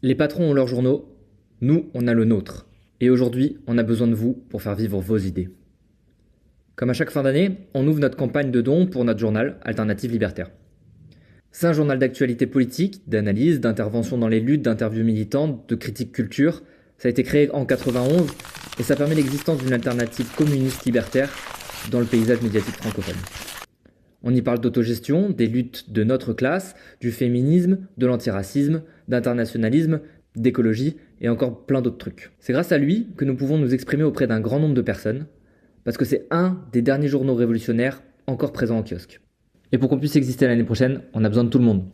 Les patrons ont leurs journaux, nous, on a le nôtre. Et aujourd'hui, on a besoin de vous pour faire vivre vos idées. Comme à chaque fin d'année, on ouvre notre campagne de dons pour notre journal Alternative Libertaire. C'est un journal d'actualité politique, d'analyse, d'intervention dans les luttes, d'interviews militantes, de critique culture. Ça a été créé en 91 et ça permet l'existence d'une alternative communiste libertaire dans le paysage médiatique francophone. On y parle d'autogestion, des luttes de notre classe, du féminisme, de l'antiracisme, d'internationalisme, d'écologie et encore plein d'autres trucs. C'est grâce à lui que nous pouvons nous exprimer auprès d'un grand nombre de personnes, parce que c'est un des derniers journaux révolutionnaires encore présents en kiosque. Et pour qu'on puisse exister l'année prochaine, on a besoin de tout le monde.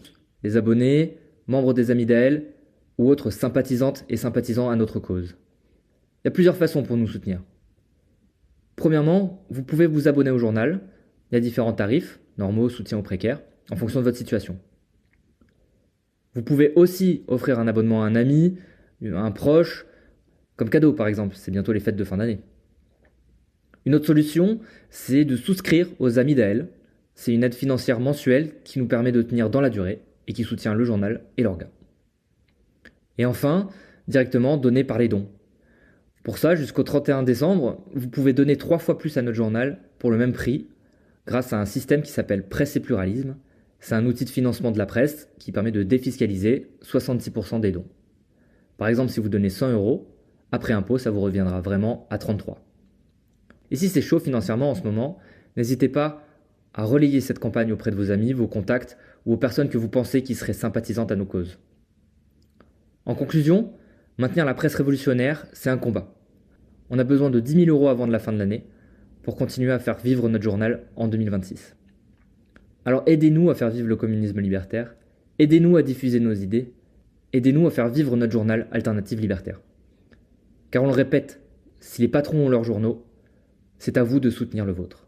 Les abonnés, membres des Amis d'Aël, ou autres sympathisantes et sympathisants à notre cause. Il y a plusieurs façons pour nous soutenir. Premièrement, vous pouvez vous abonner au journal. Il y a différents tarifs, normaux, soutien aux précaires, en fonction de votre situation. Vous pouvez aussi offrir un abonnement à un ami, à un proche, comme cadeau par exemple, c'est bientôt les fêtes de fin d'année. Une autre solution, c'est de souscrire aux Amis d'Aël. C'est une aide financière mensuelle qui nous permet de tenir dans la durée et qui soutient le journal et l'orga. Et enfin, directement donner par les dons. Pour ça, jusqu'au 31 décembre, vous pouvez donner 3 fois plus à notre journal pour le même prix, grâce à un système qui s'appelle Presse et Pluralisme. C'est un outil de financement de la presse qui permet de défiscaliser 66% des dons. Par exemple, si vous donnez 100 €, après impôt, ça vous reviendra vraiment à 33. Et si c'est chaud financièrement en ce moment, n'hésitez pas à relayer cette campagne auprès de vos amis, vos contacts ou aux personnes que vous pensez qui seraient sympathisantes à nos causes. En conclusion, maintenir la presse révolutionnaire, c'est un combat. On a besoin de 10 000 € avant de la fin de l'année pour continuer à faire vivre notre journal en 2026. Alors aidez-nous à faire vivre le communisme libertaire, aidez-nous à diffuser nos idées, aidez-nous à faire vivre notre journal Alternative Libertaire. Car on le répète, si les patrons ont leurs journaux, c'est à vous de soutenir le vôtre.